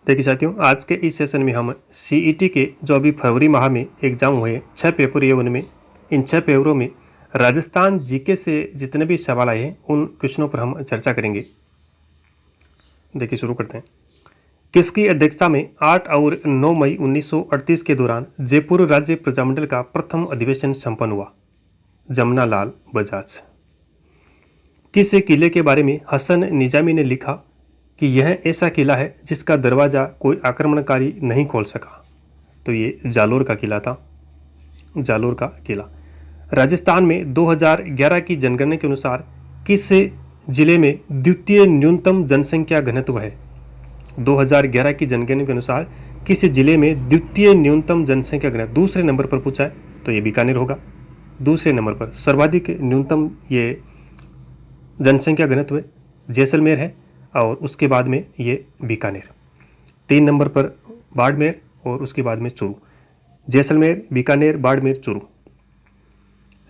देखिए साथियों, आज के इस सेशन में हम सीईटी के जो अभी फरवरी माह में एग्जाम हुए 6 पेपर ये उनमें इन 6 पेपरों में राजस्थान जीके से जितने भी सवाल आए हैं उन क्वेश्चनों पर हम चर्चा करेंगे। देखिए शुरू करते हैं। किसकी अध्यक्षता में 8 और 9 मई 1938 के दौरान जयपुर राज्य प्रजामंडल का प्रथम अधिवेशन संपन्न हुआ? जमनालाल बजाज। किस किले के बारे में हसन निजामी ने लिखा कि यह ऐसा किला है जिसका दरवाज़ा कोई आक्रमणकारी नहीं खोल सका? तो ये जालोर का किला था, जालोर का किला। राजस्थान में 2011 की जनगणना के अनुसार किस जिले में द्वितीय न्यूनतम जनसंख्या घनत्व है? 2011 की जनगणना के अनुसार किस जिले में द्वितीय न्यूनतम जनसंख्या घनत्व दूसरे नंबर पर पूछा है, तो ये बीकानेर होगा। दूसरे नंबर पर सर्वाधिक न्यूनतम ये जनसंख्या घनत्व जैसलमेर है और उसके बाद में ये बीकानेर। 3 नंबर पर बाड़मेर और उसके बाद में चूरू। जैसलमेर, बीकानेर, बाड़मेर, चूरू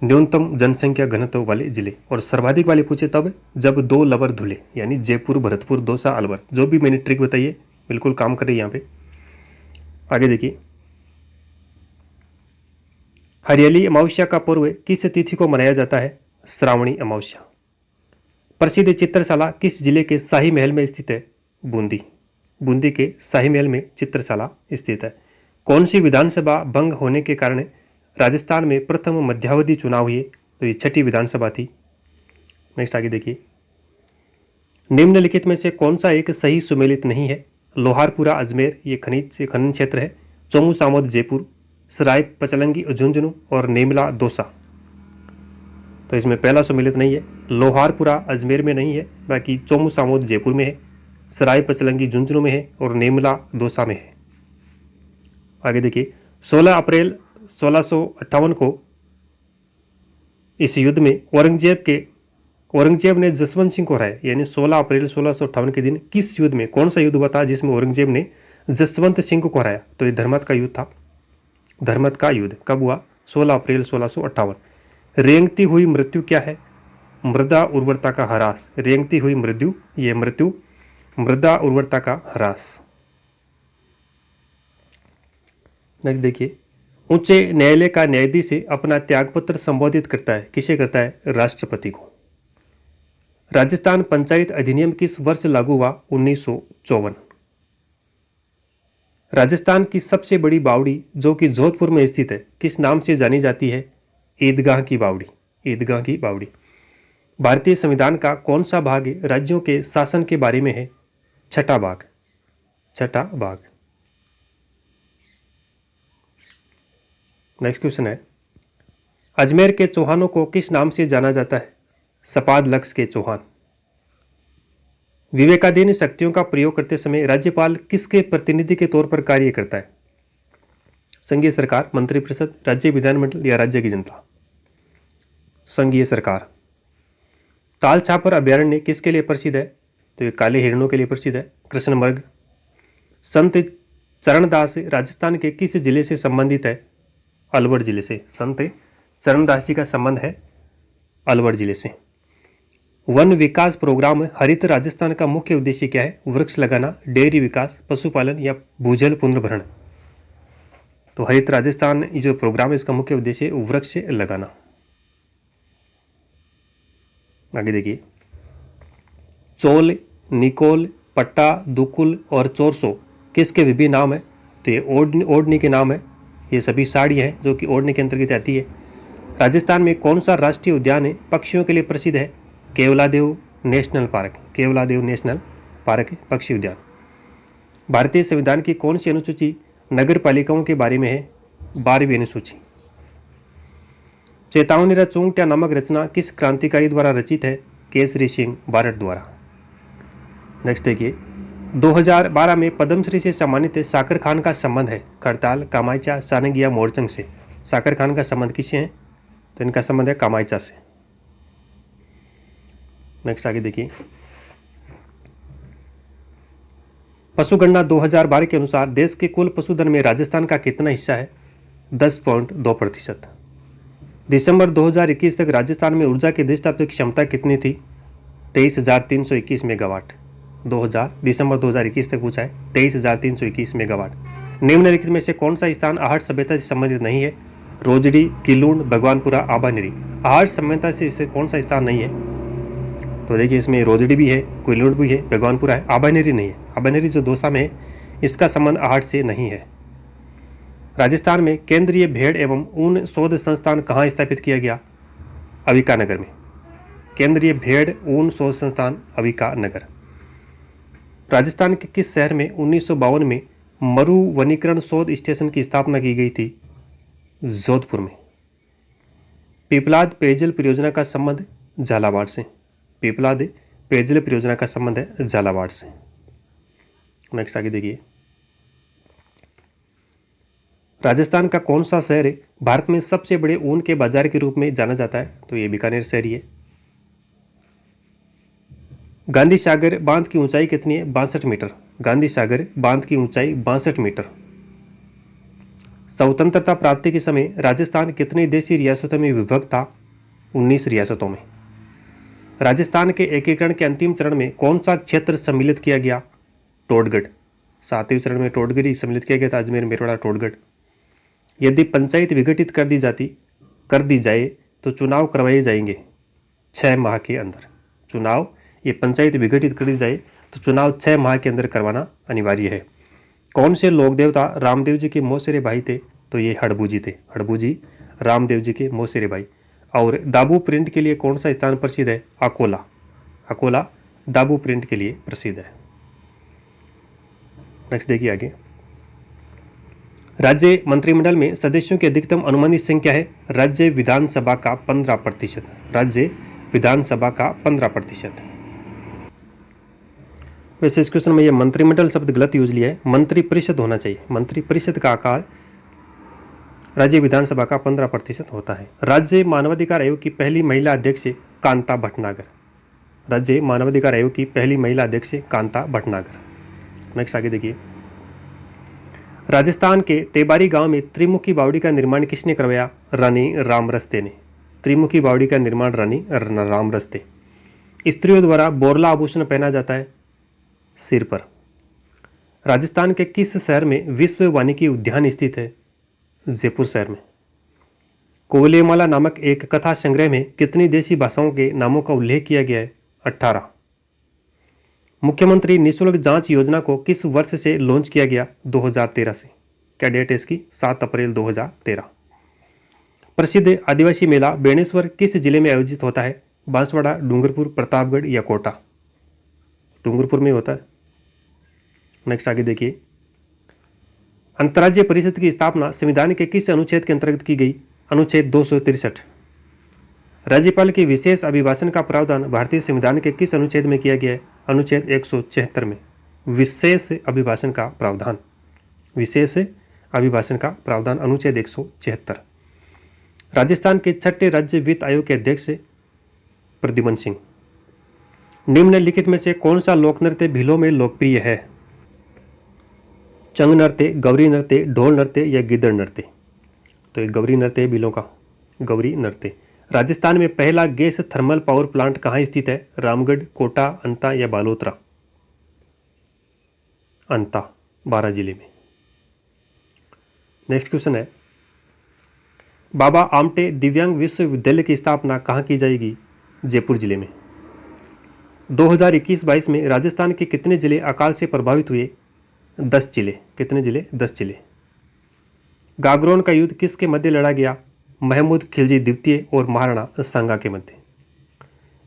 न्यूनतम जनसंख्या घनत्व वाले जिले। और सर्वाधिक वाले पूछे तब जब 2 लवर धुले, यानी जयपुर, भरतपुर, दौसा, अलवर। जो भी मैंने ट्रिक बताई है बिल्कुल काम कर रही है यहाँ पे। आगे देखिए, हरियाली अमावस्या का पर्व किस तिथि को मनाया जाता है? श्रावणी अमावस्या। प्रसिद्ध चित्रशाला किस जिले के शाही महल में स्थित है? बूंदी। बूंदी के शाही महल में चित्रशाला स्थित है। कौन सी विधानसभा भंग होने के कारण राजस्थान में प्रथम मध्यावधि चुनाव हुए? तो ये 6ठी विधानसभा थी। नेक्स्ट आगे देखिए, निम्नलिखित में से कौन सा एक सही सुमेलित नहीं है? लोहारपुरा अजमेर ये खनन क्षेत्र है। चोमू सामोद जयपुर, सराय पचलंगी झुंझुनू और नेमला दौसा। तो इसमें पहला सुमेलित नहीं है। लोहारपुरा अजमेर में नहीं है, बाकी चोमू सामोद जयपुर में है, सराय पचलंगी झुंझुनू में है और नेमला दौसा में है। आगे देखिए, 16 अप्रैल 1658 को इस युद्ध में औरंगजेब ने जसवंत सिंह को हराया। यानी 16 अप्रैल 1658 के दिन किस युद्ध में, कौन सा युद्ध हुआ था जिसमें औरंगजेब ने जसवंत सिंह को हराया? तो ये धर्मत का युद्ध था। धर्मत का युद्ध कब हुआ? 16 अप्रैल 1658। रेंगती हुई मृत्यु क्या है? मृदा उर्वरता का ह्रास। रेंगती हुई मृत्यु, ये मृत्यु मृदा उर्वरता का ह्रास। नेक्स्ट देखिए, उच्च न्यायालय का न्यायाधीश अपना त्यागपत्र संबोधित करता है, किसे करता है? राष्ट्रपति को। राजस्थान पंचायत अधिनियम किस वर्ष लागू हुआ? 1954। राजस्थान की सबसे बड़ी बावड़ी जो कि जोधपुर में स्थित है किस नाम से जानी जाती है? ईदगाह की बावड़ी। ईदगाह की बावड़ी। भारतीय संविधान का कौन सा भाग राज्यों के शासन के बारे में है? 6ठा भाग। 6ठा भाग। नेक्स्ट क्वेश्चन है, अजमेर के चौहानों को किस नाम से जाना जाता है? सपाद लक्ष्य के चौहान। विवेकाधीन शक्तियों का प्रयोग करते समय राज्यपाल किसके प्रतिनिधि के तौर पर कार्य करता है? संघीय सरकार, मंत्रिपरिषद, राज्य विधानमंडल या राज्य की जनता? संघीय सरकार। ताल छापर अभ्यारण्य किसके लिए प्रसिद्ध है? तो ये काले हिरणों के लिए प्रसिद्ध है। कृष्णमर्ग। संत चरणदास राजस्थान के किस जिले से संबंधित है? अलवर जिले से। संत चरणदास जी का संबंध है अलवर जिले से। वन विकास प्रोग्राम हरित राजस्थान का मुख्य उद्देश्य क्या है? वृक्ष लगाना, डेयरी विकास, पशुपालन या भूजल पुनर्भरण? तो हरित राजस्थान जो प्रोग्राम है इसका मुख्य उद्देश्य है वृक्ष लगाना। आगे देखिए, चोल, निकोल, पट्टा, दुकुल और चोरसो किसके विभिन्न नाम है? तो ये ओढ़नी के नाम है। ये सभी साड़ियाँ हैं जो कि ओढ़नी के अंतर्गत आती है। राजस्थान में कौन सा राष्ट्रीय उद्यान है पक्षियों के लिए प्रसिद्ध है? Keoladeo national park. Keoladeo national park पक्षी उद्यान। भारतीय संविधान की कौन सी अनुसूची नगर पालिकाओं के बारे में है? 12वीं अनुसूची। चेतावनी चूंकट्या नामक रचना किस क्रांतिकारी द्वारा रचित है? केसरी सिंह बारट द्वारा। नेक्स्ट देखिए, 2012 में पद्मश्री से सम्मानित साकर खान का संबंध है? करताल, कामायचा, सारंगिया, मोरचंग से। साकर खान का संबंध किससे है? तो इनका संबंध है कामायचा से। नेक्स्ट आगे देखिए, पशुगणना 2012 के अनुसार देश के कुल पशुधन में राजस्थान का कितना हिस्सा है? 10.2%। दिसंबर 2021 तक राजस्थान में ऊर्जा की अधिष्ठापित क्षमता कितनी थी? 23,321 मेगावाट। दिसंबर 2021 तक पूछा है 23,321 मेगावाट। निम्नलिखित में से कौन सा स्थान आहट सभ्यता से संबंधित नहीं है? रोजड़ी, किलूण, भगवानपुरा, आबानेरी। आहट सभ्यता से इससे कौन सा स्थान नहीं है? तो देखिए इसमें रोजड़ी भी है, किलूण भी है, भगवानपुरा है, आबानेरी नहीं है। आबानेरी जो दौसा में है, इसका संबंध आहट से नहीं है। राजस्थान में केंद्रीय भेड़ एवं ऊन शोध संस्थान कहाँ स्थापित किया गया? अविकानगर में। केंद्रीय भेड़ ऊन शोध संस्थान अविकानगर। राजस्थान के किस शहर में 1952 में मरु वनीकरण शोध स्टेशन की स्थापना की गई थी? जोधपुर में। पीपलाद पेयजल परियोजना का संबंध झालावाड़ से। पीपलाद पेयजल परियोजना का संबंध है झालावाड़ से। नेक्स्ट आगे देखिए, राजस्थान का कौन सा शहर है भारत में सबसे बड़े ऊन के बाजार के रूप में जाना जाता है? तो ये बीकानेर शहर ही है। गांधी सागर बांध की ऊंचाई कितनी है? 62 मीटर। गांधी सागर बांध की ऊंचाई 62 मीटर। स्वतंत्रता प्राप्ति के समय राजस्थान कितनी देशी रियासतों में विभक्त था? 19 रियासतों में। राजस्थान के एकीकरण के अंतिम चरण में कौन सा क्षेत्र सम्मिलित किया गया? टोडगढ़। 7वें चरण में टोडगढ़ ही सम्मिलित किया गया था, अजमेर, मेरवाड़ा, टोडगढ़। यदि पंचायत विघटित कर दी जाए तो चुनाव करवाए जाएंगे 6 माह के अंदर। चुनाव, ये पंचायत विघटित कर दी जाए तो चुनाव 6 माह के अंदर करवाना अनिवार्य है। कौन से लोक देवता रामदेव जी के मौसेरे भाई थे? तो ये हड़बू जी थे। हड़बू जी रामदेव जी के मौसेरे भाई। और दाबू प्रिंट के लिए कौन सा स्थान प्रसिद्ध है? अकोला। अकोला दाबू प्रिंट के लिए प्रसिद्ध है। नेक्स्ट देखिए आगे, राज्य मंत्रिमंडल में सदस्यों की अधिकतम अनुमानित संख्या है? राज्य विधानसभा का 15%। राज्य विधानसभा का 15%। वैसे इस क्वेश्चन में ये मंत्रिमंडल शब्द गलत यूज लिया है, मंत्री परिषद होना चाहिए। मंत्री परिषद का आकार राज्य विधानसभा का 15% होता है। राज्य मानवाधिकार आयोग की पहली महिला अध्यक्ष कांता भटनागर। राज्य मानवाधिकार आयोग की पहली महिला अध्यक्ष कांता भटनागर। नेक्स्ट आगे देखिए, राजस्थान के तेबारी गांव में त्रिमुखी बावड़ी का निर्माण किसने करवाया? रानी रामरस्ते ने। त्रिमुखी बावड़ी का निर्माण रानी रामरस्ते। स्त्रियों द्वारा बोरला आभूषण पहना जाता है सिर पर। राजस्थान के किस शहर में विश्व वानिकी उद्यान स्थित है? जयपुर शहर में। कोवलेमाला नामक एक कथा संग्रह में कितनी देशी भाषाओं के नामों का उल्लेख किया गया है? 18। मुख्यमंत्री निःशुल्क जांच योजना को किस वर्ष से लॉन्च किया गया? 2013 से। क्या डेट है इसकी? 7 अप्रैल 2013। प्रसिद्ध आदिवासी मेला बेणेश्वर किस जिले में आयोजित होता है? बांसवाड़ा, डूंगरपुर, प्रतापगढ़ या कोटा? डूंगरपुर में होता है। नेक्स्ट आगे देखिए, अंतर्राज्यीय परिषद की स्थापना संविधान के किस अनुच्छेद के अंतर्गत की गई? अनुच्छेद 263। राज्यपाल के विशेष अभिभाषण का प्रावधान भारतीय संविधान के किस अनुच्छेद में किया गया है? अनुच्छेद 176 में। विशेष अभिभाषण का प्रावधान। विशेष अभिभाषण का प्रावधान अनुच्छेद 176। राजस्थान के 6ठे राज्य वित्त आयोग के अध्यक्ष प्रद्युमन सिंह। निम्नलिखित में से कौन सा लोक नृत्य भीलों में लोकप्रिय है? चंग नृत्य, गौरी नृत्य, ढोल नृत्य या गिद्दड़ नृत्य? तो एक गौरी नृत्य है भीलों का, गौरी नृत्य। राजस्थान में पहला गैस थर्मल पावर प्लांट कहाँ स्थित है? रामगढ़, कोटा, अंता या बालोतरा? अंता, 12 जिले में। नेक्स्ट क्वेश्चन है, बाबा आमटे दिव्यांग विश्वविद्यालय की स्थापना कहाँ की जाएगी? जयपुर जिले में। 2021-22 में राजस्थान के कितने जिले अकाल से प्रभावित हुए? 10 जिले। कितने जिले? 10 जिले। गागरोन का युद्ध किसके मध्य लड़ा गया? महमूद खिलजी द्वितीय और महाराणा सांगा के मध्य।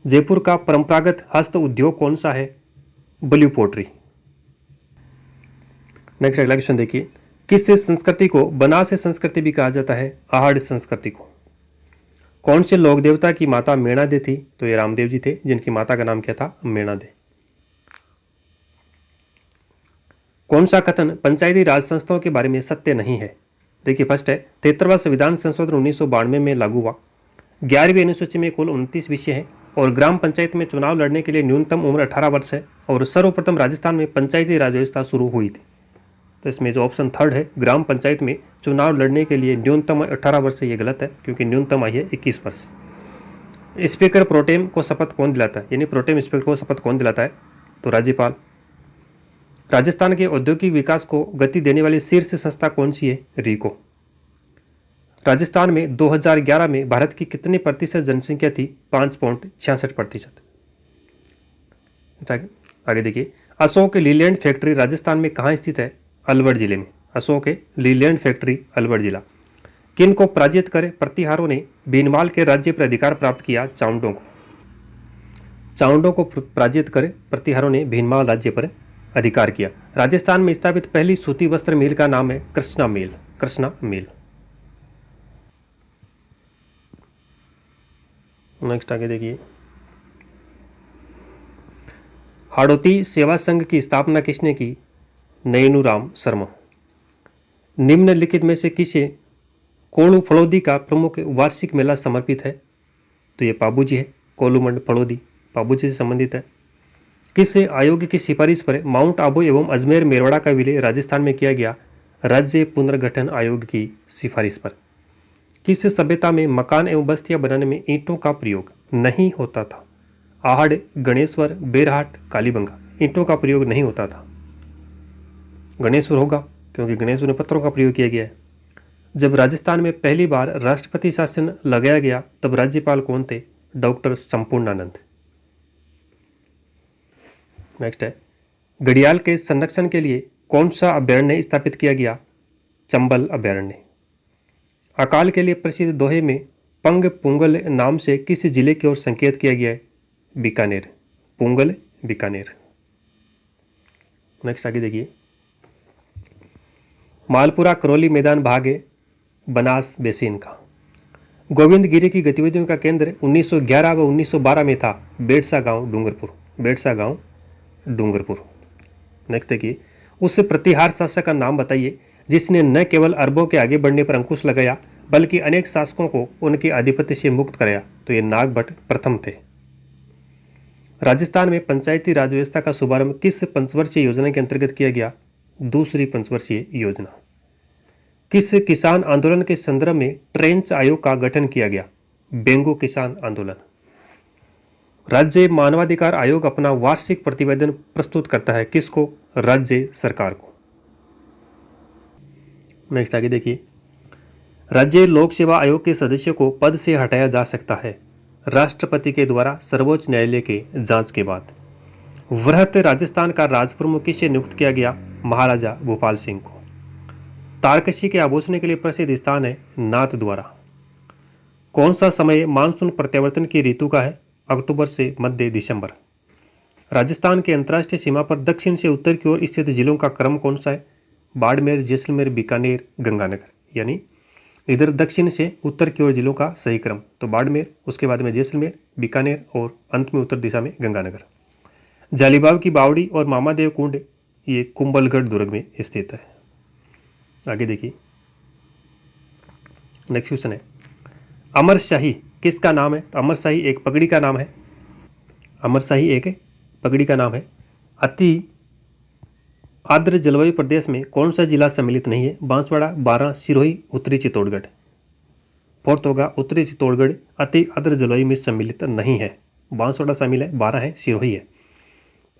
जयपुर का परंपरागत हस्त उद्योग कौन सा है? Blue pottery. नेक्स्ट अगला क्वेश्चन देखिए, किस संस्कृति को बनास संस्कृति भी कहा जाता है? आहड़ संस्कृति को। कौन से लोक देवता की माता मेणादे थी? तो ये रामदेव जी थे, जिनकी माता का नाम क्या था? मेणादे। कौन सा कथन पंचायती राज संस्थाओं के बारे में सत्य नहीं है? देखिए फर्स्ट है, 73वां संविधान संशोधन 1992 में लागू हुआ। 11वीं अनुसूची में कुल 29 विषय हैं और ग्राम पंचायत में चुनाव लड़ने के लिए न्यूनतम उम्र 18 वर्ष है और सर्वप्रथम राजस्थान में पंचायती राज व्यवस्था शुरू हुई थी। तो इसमें जो ऑप्शन थर्ड है, ग्राम पंचायत में चुनाव लड़ने के लिए न्यूनतम 18 वर्ष है, ये गलत है क्योंकि न्यूनतम आई है 21 वर्ष। स्पीकर प्रोटेम को शपथ कौन दिलाता है? यानी प्रोटेम स्पीकर को शपथ कौन दिलाता है? तो राज्यपाल। राजस्थान के औद्योगिक विकास को गति देने वाली शीर्ष संस्था कौन सी है? रीको। राजस्थान में 2011 में भारत की कितने प्रतिशत जनसंख्या थी? 5.66%। आगे देखिए, अशोक लीलैंड फैक्ट्री राजस्थान में कहाँ स्थित है? अलवर जिले में। अशोक लीलैंड फैक्ट्री अलवर जिला। किन को पराजित कर प्रतिहारों ने भीनमाल के राज्य पर अधिकार प्राप्त किया? चाउंडों को। चाउंडों को पराजित कर प्रतिहारों ने भीनमाल राज्य पर अधिकार किया। राजस्थान में स्थापित पहली सूती वस्त्र मिल का नाम है कृष्णा मिल। कृष्णा मिल। नेक्स्ट आगे देखिए, हाड़ौती सेवा संघ की स्थापना किसने की? नयनुराम शर्मा। निम्नलिखित में से किसे कोलू फड़ौदी का प्रमुख वार्षिक मेला समर्पित है? तो ये पाबूजी है। कोलूमंड फड़ौदी पाबूजी से संबंधित है। किस आयोग की सिफारिश पर माउंट आबू एवं अजमेर मेरवाड़ा का विलय राजस्थान में किया गया? राज्य पुनर्गठन आयोग की सिफारिश पर। किस सभ्यता में मकान एवं बस्तियां बनाने में ईंटों का प्रयोग नहीं होता था? आहड़, गणेश्वर, बेरहाट, कालीबंगा। ईंटों का प्रयोग नहीं होता था। गणेश्वर होगा क्योंकि गणेश्वर में पत्थरों का प्रयोग किया गया है। जब राजस्थान में पहली बार राष्ट्रपति शासन लगाया गया तब राज्यपाल कौन थे? डॉक्टर संपूर्णानंद। नेक्स्ट है, घड़ियाल के संरक्षण के लिए कौन सा अभ्यारण्य स्थापित किया गया? चंबल अभ्यारण्य। अकाल के लिए प्रसिद्ध दोहे में पंग पुंगल नाम से किस जिले की ओर संकेत किया गया है? बीकानेर। पुंगल बीकानेर। नेक्स्ट आगे देखिए, मालपुरा करौली मैदान भाग है बनास बेसिन का। गोविंद गिरी की गतिविधियों का केंद्र 1911 व 1912 में था बेड़सा गांव डूंगरपुर। बेड़सा गांव डूंगरपुर। नेक्स्ट देखिए, उस प्रतिहार शासक का नाम बताइए जिसने न केवल अरबों के आगे बढ़ने पर अंकुश लगाया बल्कि अनेक शासकों को उनके आधिपत्य से मुक्त कराया। तो ये नागभट्ट प्रथम थे। राजस्थान में पंचायती राज व्यवस्था का शुभारंभ किस पंचवर्षीय योजना के अंतर्गत किया गया? दूसरी पंचवर्षीय योजना। किस किसान आंदोलन के संदर्भ में ट्रेंच आयोग का गठन किया गया? बेंगो किसान आंदोलन। राज्य मानवाधिकार आयोग अपना वार्षिक प्रतिवेदन प्रस्तुत करता है किसको? राज्य सरकार को। नेक्स्ट आगे देखिए, राज्य लोक सेवा आयोग के सदस्य को पद से हटाया जा सकता है राष्ट्रपति के द्वारा सर्वोच्च न्यायालय के जांच के बाद। वृहत राजस्थान का राजप्रमुख किसे नियुक्त किया गया? महाराजा भोपाल सिंह को। तारकशी के आभूषण के लिए प्रसिद्ध स्थान है नाथ द्वारा। कौन सा समय मानसून प्रत्यावर्तन की ऋतु का है? अक्टूबर से मध्य दिसंबर। राजस्थान के अंतर्राष्ट्रीय सीमा पर दक्षिण से उत्तर की ओर स्थित जिलों का क्रम कौन सा है? बाड़मेर, जैसलमेर, बीकानेर, गंगानगर। यानी इधर दक्षिण से उत्तर की ओर जिलों का सही क्रम तो बाड़मेर, उसके बाद में जैसलमेर, बीकानेर और अंत में उत्तर दिशा में गंगानगर। जालीबाग की बावड़ी और मामादेव कुंड ये कुंभलगढ़ दुर्ग में स्थित है। आगे देखिए, नेक्स्ट क्वेश्चन है, अमरशाही किसका नाम है? तो अमरशाही एक पगड़ी का नाम है। अमरशाही एक पगड़ी का नाम है। अति आर्द्र जलवायु प्रदेश में कौन सा जिला सम्मिलित नहीं है? बांसवाड़ा, बारां, सिरोही, उत्तरी चित्तौड़गढ़। फोर्थ होगा उत्तरी चित्तौड़गढ़ अति आर्द्र जलवायु में सम्मिलित नहीं है। बांसवाड़ा शामिल है, बारां है, सिरोही है।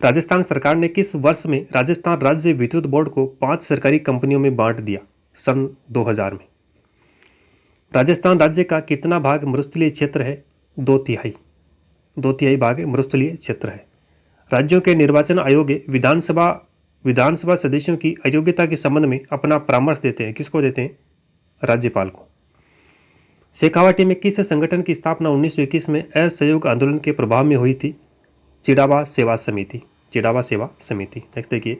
राजस्थान सरकार ने किस वर्ष में राजस्थान राज्य विद्युत बोर्ड को 5 सरकारी कंपनियों में बांट दिया? सन 2000 में। राजस्थान राज्य का कितना भाग मरुस्थलीय क्षेत्र है? 2/3 भाग मरुस्थलीय क्षेत्र है। राज्यों के निर्वाचन आयोग विधानसभा सदस्यों की अयोग्यता के संबंध में अपना परामर्श देते हैं। किसको देते हैं? राज्यपाल को। शेखावाटी में किस संगठन की स्थापना 1921 में असहयोग आंदोलन के प्रभाव में हुई थी? चिड़ावा सेवा समिति। चिड़ावा सेवा समिति। नेक्स्ट देखिए,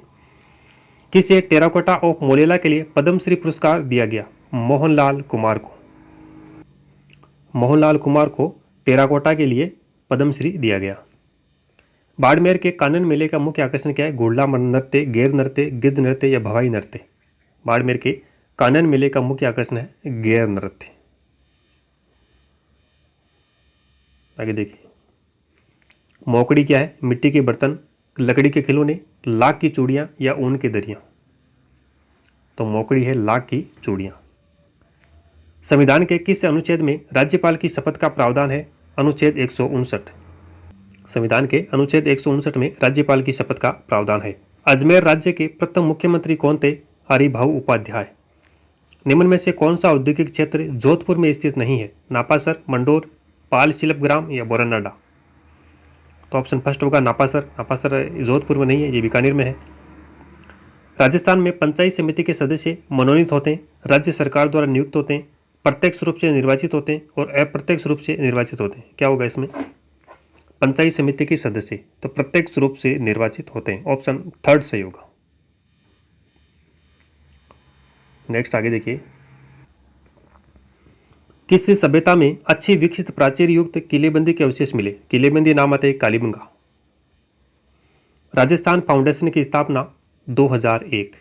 किसे टेराकोटा ऑफ मोलेला के लिए पद्मश्री पुरस्कार दिया गया? मोहनलाल कुमार को। मोहनलाल कुमार को टेराकोटा के लिए पद्मश्री दिया गया। बाड़मेर के कानन मेले का मुख्य आकर्षण क्या है? घोड़ला नृत्य, गैर नृत्य, गिद्ध नृत्य या भवाई नृत्य। बाड़मेर के कानन मेले का मुख्य आकर्षण है गैर नृत्य। आगे देखिए, मोकड़ी क्या है? मिट्टी के बर्तन, लकड़ी के खिलौने, लाख की चूड़ियां या ऊन की दरियां। तो मोकड़ी है लाख की चूड़ियां। संविधान के किस अनुच्छेद में राज्यपाल की शपथ का प्रावधान है? अनुच्छेद 159। संविधान के अनुच्छेद 159 में राज्यपाल की शपथ का प्रावधान है। अजमेर राज्य के प्रथम मुख्यमंत्री कौन थे? हरिभाऊ उपाध्याय। निम्न में से कौन सा औद्योगिक क्षेत्र जोधपुर में स्थित नहीं है? नापासर, मंडोर, पाल शिल्पग्राम या बोरनाडा। तो ऑप्शन फर्स्ट होगा नापासर। नापासर जोधपुर में नहीं है, ये बीकानेर में है। राजस्थान में पंचायत समिति के सदस्य मनोनीत होते हैं, राज्य सरकार द्वारा नियुक्त होते हैं, प्रत्यक्ष रूप से निर्वाचित होते हैं और अप्रत्यक्ष रूप से निर्वाचित होते हैं। क्या होगा इसमें? पंचायत समिति के सदस्य तो प्रत्यक्ष रूप से निर्वाचित होते हैं। ऑप्शन थर्ड सही होगा। नेक्स्ट आगे देखिए, किस सभ्यता में अच्छी विकसित प्राचीर युक्त किलेबंदी के अवशेष मिले? किलेबंदी नाम आते कालीबंगा। राजस्थान फाउंडेशन की स्थापना 2001।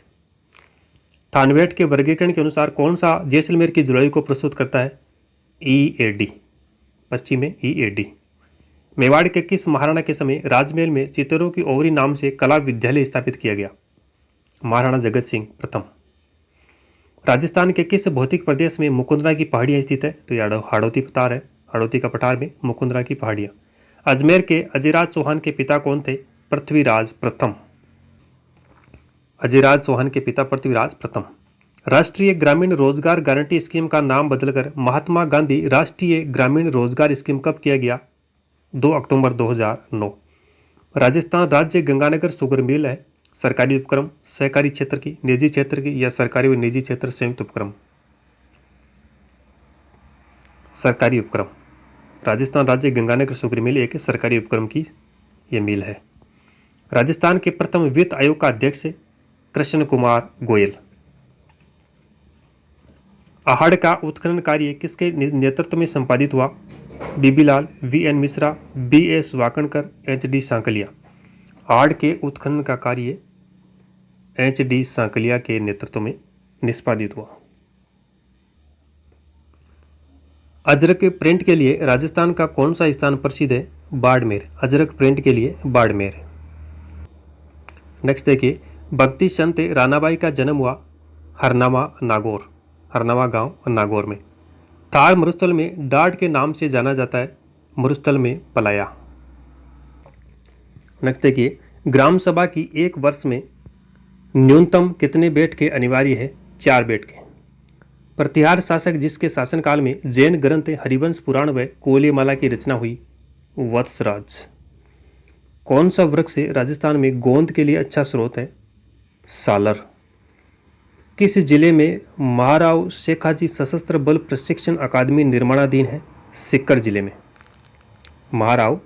थानवेट के वर्गीकरण के अनुसार कौन सा जैसलमेर की जलवायु को प्रस्तुत करता है? EAD, पश्चिम में EAD। मेवाड़ के किस महाराणा के समय राजमहल में चित्तौरों की ओवरी नाम से कला विद्यालय स्थापित किया गया? महाराणा जगत सिंह प्रथम। राजस्थान के किस भौतिक प्रदेश में मुकुंदरा की पहाड़ियां स्थित है? तो ये हाड़ौती पठार है। हाड़ौती का पठार में मुकुंदरा की पहाड़ियां। अजमेर के अजयराज चौहान के पिता कौन थे? पृथ्वीराज प्रथम। अजयराज चौहान के पिता पृथ्वीराज प्रथम। राष्ट्रीय ग्रामीण रोजगार गारंटी स्कीम का नाम बदलकर महात्मा गांधी राष्ट्रीय ग्रामीण रोजगार स्कीम कब किया गया? 2 अक्टूबर 2009। राजस्थान राज्य गंगानगर शुगर मिल है सरकारी उपक्रम, सहकारी क्षेत्र की, निजी क्षेत्र की या सरकारी व निजी क्षेत्र संयुक्त उपक्रम? सरकारी उपक्रम। राजस्थान राज्य गंगानगर शुगर मिल एक सरकारी उपक्रम की यह मिल है। राजस्थान के प्रथम वित्त आयोग का अध्यक्ष कृष्ण कुमार गोयल। आहड़ का उत्खनन कार्य किसके नेतृत्व में संपादित हुआ? बीबी लाल, VN Mishra, BS Wakankar, HD Sankalia. Ahar के उत्खनन का कार्य HD सांकलिया के नेतृत्व में निष्पादित हुआ। अजरक प्रिंट के लिए राजस्थान का कौन सा स्थान प्रसिद्ध है? बाड़मेर। अजरक प्रिंट के लिए बाड़मेर। नेक्स्ट देखिए, भक्ति संत रानाबाई का जन्म हुआ हरनामा नागौर, हरनामा गांव नागौर में। थार मरुस्थल में डाट के नाम से जाना जाता है? मरुस्थल में पलाया। नेक्स्ट देखिए, ग्राम सभा की एक वर्ष में न्यूनतम कितने बैठकें अनिवार्य है? 4 बैठकें। प्रतिहार शासक जिसके शासनकाल में जैन ग्रंथ हरिवंश पुराण व कोलेमाला की रचना हुई? वत्सराज। कौन सा वृक्ष राजस्थान में गोंद के लिए अच्छा स्रोत है? सालर। किस जिले में महाराव शेखाजी सशस्त्र बल प्रशिक्षण अकादमी निर्माणाधीन है? सीकर जिले में। महाराव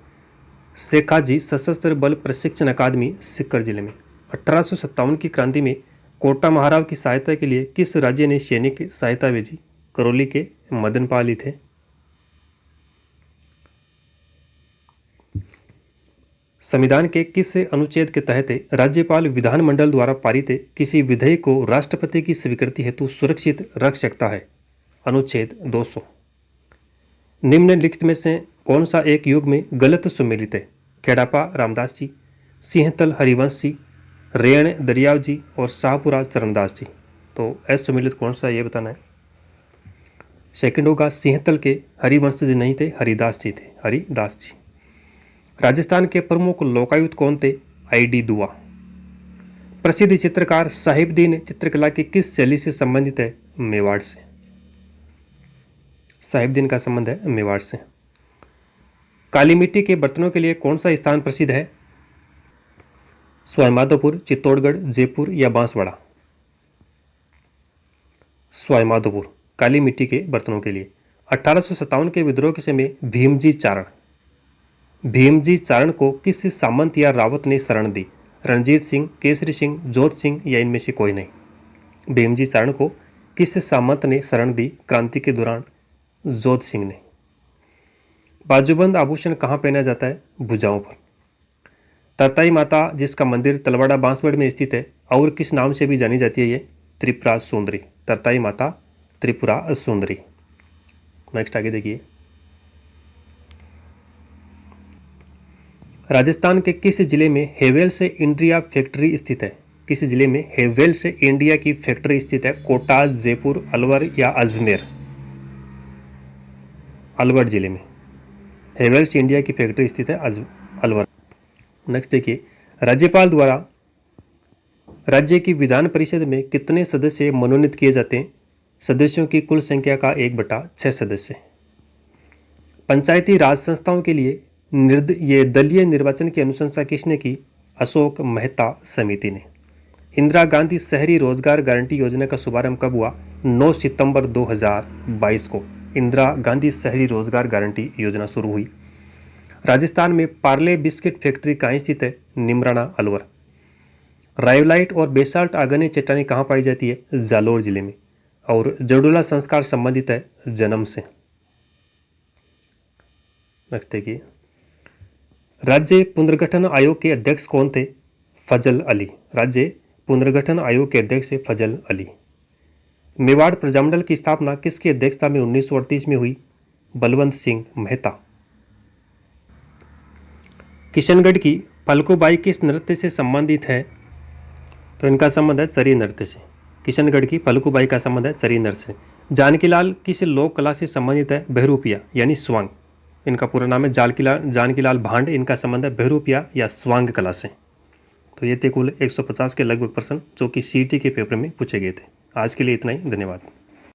शेखाजी सशस्त्र बल प्रशिक्षण अकादमी सीकर जिले में। 1857 की क्रांति में कोटा महाराव की सहायता के लिए किस राज्य ने सैनिक सहायता भेजी? करौली के मदनपाल थे। संविधान के किस अनुच्छेद के तहत राज्यपाल विधानमंडल द्वारा पारित किसी विधेयक को राष्ट्रपति की स्वीकृति हेतु सुरक्षित रख सकता है? अनुच्छेद 200। निम्नलिखित में से कौन सा एक युग में गलत सुमेलित है? खेड़ापा रामदास जी, सिंहतल हरिवंश जी, रेण दरियाव जी और शाहपुरा चरणदास जी। तो असुमेलित कौन सा ये बताना है। सेकंड होगा सिंहतल के हरिवंश जी नहीं थे, हरिदास जी थे, हरिदास जी। राजस्थान के प्रमुख लोकायुक्त कौन थे? ID दुआ। प्रसिद्ध चित्रकार साहिबदीन चित्रकला की किस शैली से संबंधित है? मेवाड़ से। साहिबदीन का संबंध है मेवाड़ से। काली मिट्टी के बर्तनों के लिए कौन सा स्थान प्रसिद्ध है? सवाईमाधोपुर, चित्तौड़गढ़, जयपुर या बांसवाड़ा? सवाईमाधोपुर काली मिट्टी के बर्तनों के लिए। 1857 के विद्रोह के समय भीमजी चारण को किस सामंत या रावत ने शरण दी? रणजीत सिंह, केसरी सिंह, जोध सिंह या इनमें से कोई नहीं? भीमजी चारण को किस सामंत ने शरण दी क्रांति के दौरान? जोध सिंह ने। बाजूबंद आभूषण कहाँ पहना जाता है? भुजाओं पर। तरताई माता जिसका मंदिर तलवाड़ा बांसवाड़ा में स्थित है और किस नाम से भी जानी जाती है? ये त्रिपुरा सुंदरी। तरताई माता त्रिपुरा सुंदरी। नेक्स्ट आगे देखिए, राजस्थान के किस जिले में हेवेल्स इंडिया फैक्ट्री स्थित है? किस जिले में हेवेल्स इंडिया की फैक्ट्री स्थित है? कोटा, जयपुर, अलवर या अजमेर? अलवर जिले में हेवेल्स इंडिया की फैक्ट्री स्थित है अलवर। नेक्स्ट देखिए, राज्यपाल द्वारा राज्य की विधान परिषद में कितने सदस्य मनोनीत किए जाते हैं? सदस्यों की कुल संख्या का 1/6 सदस्य। पंचायती राज संस्थाओं के लिए ये दलीय निर्वाचन की अनुशंसा किसने की? अशोक मेहता समिति ने। इंदिरा गांधी शहरी रोजगार गारंटी योजना का शुभारंभ कब हुआ? 9 सितंबर 2022 को इंदिरा गांधी शहरी रोजगार गारंटी योजना शुरू हुई। राजस्थान में पार्ले बिस्किट फैक्ट्री कहाँ स्थित है? निमराना, अलवर। रायोलाइट और बेसाल्ट आग्नेय चट्टानें कहाँ पाई जाती है? जालोर जिले में। और जडोला संस्कार संबंधित है जन्म से। नेक्स्ट देखिए, राज्य पुनर्गठन आयोग के अध्यक्ष कौन थे? फजल अली। राज्य पुनर्गठन आयोग के अध्यक्ष फजल अली। मेवाड़ प्रजामंडल की स्थापना किसकी अध्यक्षता में 1938 में हुई? बलवंत सिंह मेहता। किशनगढ़ की फलकूबाई किस नृत्य से संबंधित है? तो इनका संबंध है चरी नृत्य से। किशनगढ़ की फलकूबाई का संबंध है चरी नृत्य से। जानकीलाल किस लोक कला से संबंधित है? बहरूपिया यानी स्वांग। इनका पूरा नाम है जानकीलाल भांड। इनका संबंध है बहरूपिया या स्वांग कला से। तो ये थे कुल 150 के लगभग प्रश्न जो कि सीईटी के पेपर में पूछे गए थे। आज के लिए इतना ही, धन्यवाद।